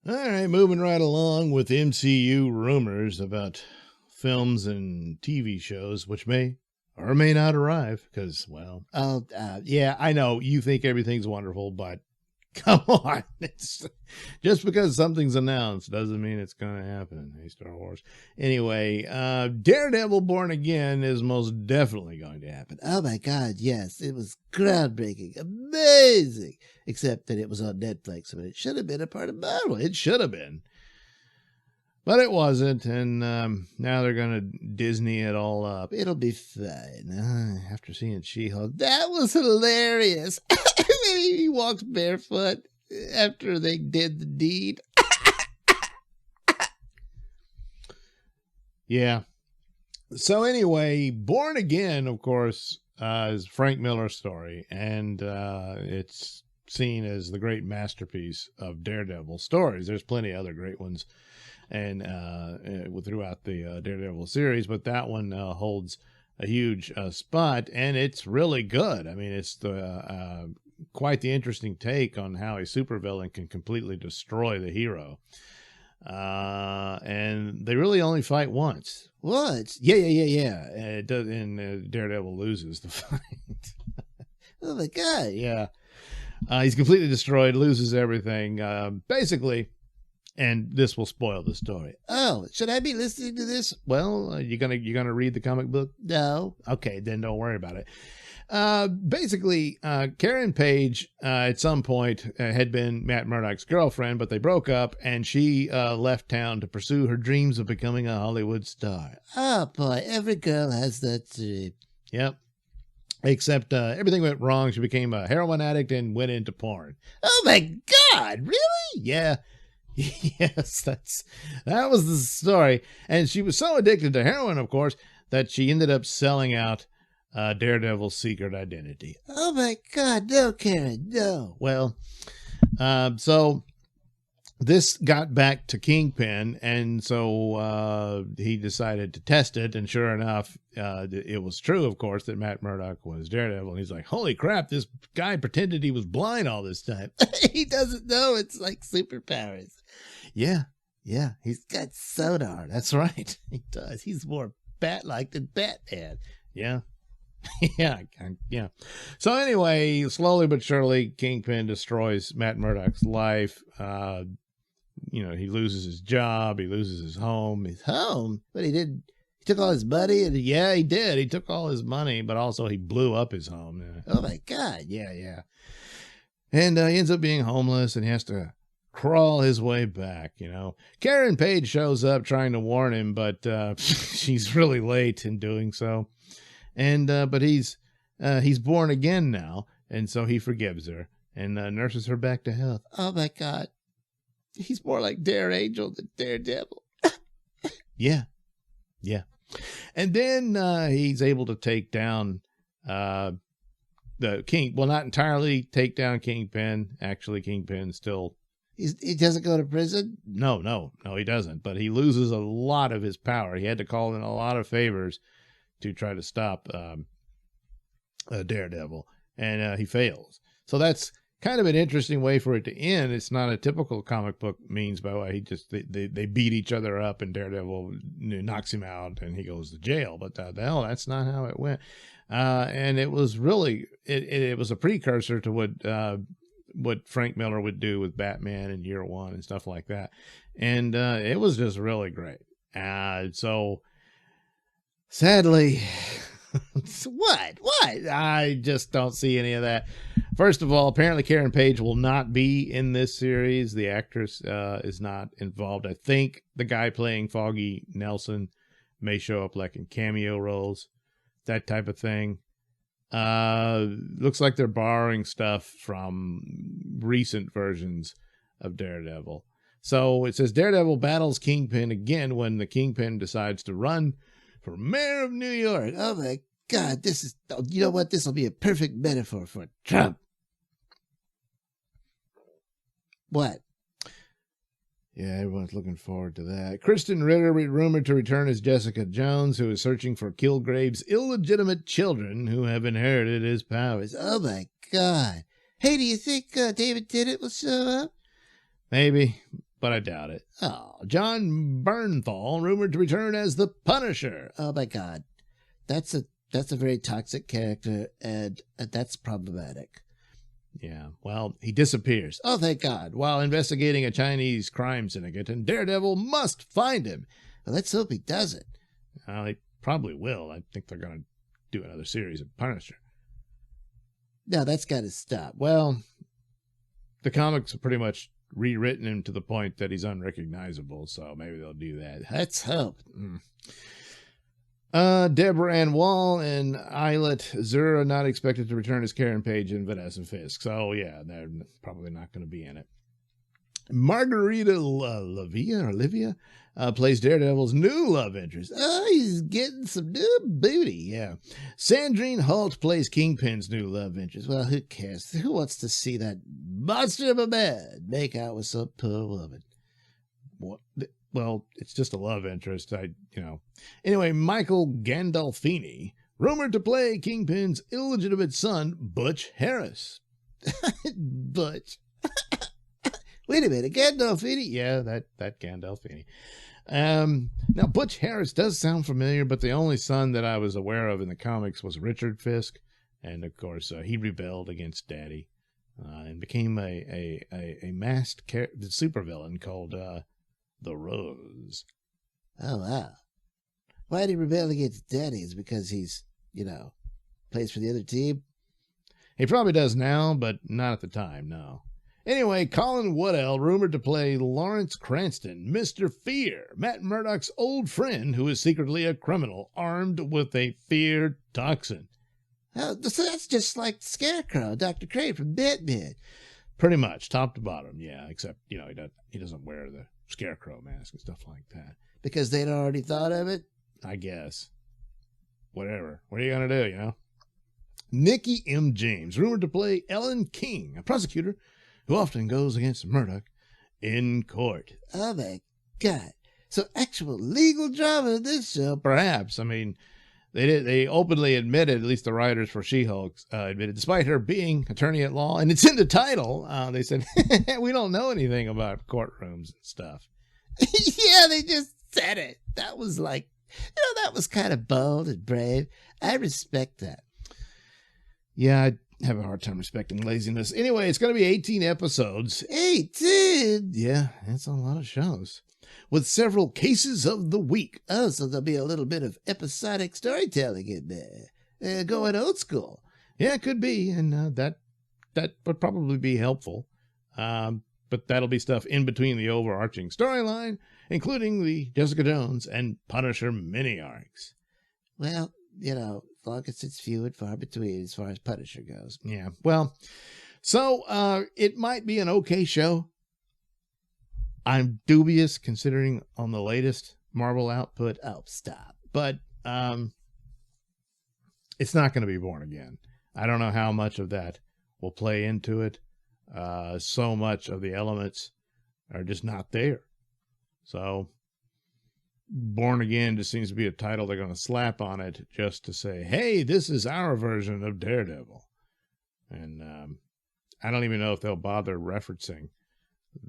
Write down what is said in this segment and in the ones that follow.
All right, moving right along with MCU rumors about films and TV shows, which may or may not arrive. Because, well, yeah, I know you think everything's wonderful, but come on. It's, just because something's announced doesn't mean it's going to happen. Hey, Star Wars. Anyway, Daredevil Born Again is most definitely going to happen. Oh my God, yes. It was groundbreaking. Amazing. Except that it was on Netflix, so it should have been a part of Marvel. It should have been. But it wasn't, and now they're going to Disney it all up. It'll be fine. After seeing She-Hulk, That was hilarious. He walks barefoot after they did the deed. Yeah. So anyway, Born Again, of course, is Frank Miller's story, and it's seen as the great masterpiece of Daredevil stories. There's plenty of other great ones and throughout the Daredevil series, but that one holds a huge spot, and it's really good. I mean, it's quite the interesting take on how a supervillain can completely destroy the hero. And they really only fight once. Once? Yeah. It does, and Daredevil loses the fight. Oh my God. Yeah. He's completely destroyed, loses everything. Basically, and this will spoil the story. Oh, should I be listening to this? Well, you gonna read the comic book? No. Okay, then don't worry about it. Basically, Karen Page at some point had been Matt Murdock's girlfriend, but they broke up, and she left town to pursue her dreams of becoming a Hollywood star. Oh boy, every girl has that dream. Yep. Except everything went wrong. She became a heroin addict and went into porn. Oh my God, really? Yeah. Yes, that was the story. And she was so addicted to heroin, of course, that she ended up selling out Daredevil's secret identity. Oh my God, no, Karen, no. Well, so this got back to Kingpin, and so he decided to test it, and sure enough, it was true, of course, that Matt Murdock was Daredevil. And he's like, holy crap, this guy pretended he was blind all this time. He doesn't know it's like superpowers. Yeah, He's got sonar. that's right. He does. He's more bat-like than Batman. Yeah. Yeah. So anyway, slowly but surely, Kingpin destroys Matt Murdock's life. He loses his job. He loses his home. His home? But he did. He took all his money. And yeah, he did. He took all his money, but also he blew up his home. Oh my God. Yeah. And he ends up being homeless, and he has to crawl his way back. Karen Page shows up trying to warn him, but she's really late in doing so. And but he's born again now, and so he forgives her and nurses her back to health. Oh my God, he's more like Daredevil than Daredevil. Yeah. And then he's able to take down the King. Well, not entirely take down Kingpin. Actually, Kingpin still. He doesn't go to prison? No, he doesn't. But he loses a lot of his power. He had to call in a lot of favors to try to stop Daredevil, and he fails. So that's kind of an interesting way for it to end. It's not a typical comic book means by way. They beat each other up, and Daredevil knocks him out, and he goes to jail. But the hell, that's not how it went. And it was really it was a precursor to what Frank Miller would do with Batman in Year One and stuff like that. And it was just really great. So sadly, What? I just don't see any of that. First of all, apparently Karen Page will not be in this series. The actress is not involved. I think the guy playing Foggy Nelson may show up like in cameo roles, that type of thing. Looks like they're borrowing stuff from recent versions of Daredevil. So it says Daredevil battles Kingpin again when the Kingpin decides to run for mayor of New York. Oh my God, you know what? This will be a perfect metaphor for Trump. What? Yeah, everyone's looking forward to that. Kristen Ritter rumored to return as Jessica Jones, who is searching for Kilgrave's illegitimate children who have inherited his powers. Oh my God. Hey, do you think David Tennant will show up? Maybe, but I doubt it. Oh, John Bernthal, rumored to return as the Punisher. Oh my God, that's a very toxic character, and that's problematic. Yeah, well, he disappears. Oh, thank God. While investigating a Chinese crime syndicate, and Daredevil must find him. Well, let's hope he doesn't. They probably will. I think they're going to do another series of Punisher. No, that's got to stop. Well, the comics have pretty much rewritten him to the point that he's unrecognizable, so maybe they'll do that. Let's hope. Deborah Ann Wall and Eilert Zura not expected to return as Karen Page and Vanessa Fisk. So, yeah, they're probably not going to be in it. Margarita Olivia plays Daredevil's new love interest. Oh, he's getting some new booty. Yeah. Sandrine Holt plays Kingpin's new love interest. Well, who cares? Who wants to see that monster of a man make out with some poor woman? What? Well, it's just a love interest. Anyway, Michael Gandolfini, rumored to play Kingpin's illegitimate son, Butch Harris. Butch. Wait a minute, Gandolfini? Yeah, that Gandolfini. Now, Butch Harris does sound familiar, but the only son that I was aware of in the comics was Richard Fisk. And, of course, he rebelled against Daddy and became a masked supervillain called The Rose. Oh, wow. Why did he rebel against Daddy? Is it because he's, plays for the other team? He probably does now, but not at the time, no. Anyway, Colin Woodell, rumored to play Lawrence Cranston, Mr. Fear, Matt Murdock's old friend who is secretly a criminal armed with a fear toxin. Oh, so that's just like Scarecrow, Dr. Crane from Batman. Pretty much, top to bottom, yeah, except, he doesn't wear the Scarecrow mask and stuff like that. Because they'd already thought of it? I guess. Whatever. What are you going to do, Nikki M. James, rumored to play Ellen King, a prosecutor who often goes against Murdoch in court. Oh, my God. So actual legal drama in this show? Perhaps. They openly admitted, at least the writers for She-Hulk admitted, despite her being attorney at law, and it's in the title, they said, we don't know anything about courtrooms and stuff. Yeah, they just said it. That was that was kind of bold and brave. I respect that. Yeah, I have a hard time respecting laziness. Anyway, it's going to be 18 episodes. 18? Yeah, that's a lot of shows. With several cases of the week. Oh, so there'll be a little bit of episodic storytelling in there. Going old school. Yeah, it could be, and that would probably be helpful. But that'll be stuff in between the overarching storyline, including the Jessica Jones and Punisher mini-arcs. Well, as long as it's few and far between as far as Punisher goes. Yeah, well, so it might be an okay show. I'm dubious considering on the latest Marvel output. Oh, stop. But it's not going to be Born Again. I don't know how much of that will play into it. So much of the elements are just not there. So Born Again just seems to be a title they're going to slap on it just to say, hey, this is our version of Daredevil. And I don't even know if they'll bother referencing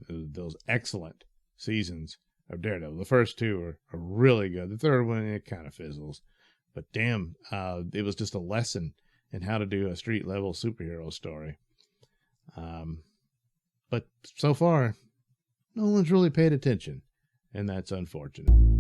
those excellent seasons of Daredevil. The first two are really good. The third one, it kind of fizzles. But damn, it was just a lesson in how to do a street-level superhero story. But so far, no one's really paid attention, and that's unfortunate.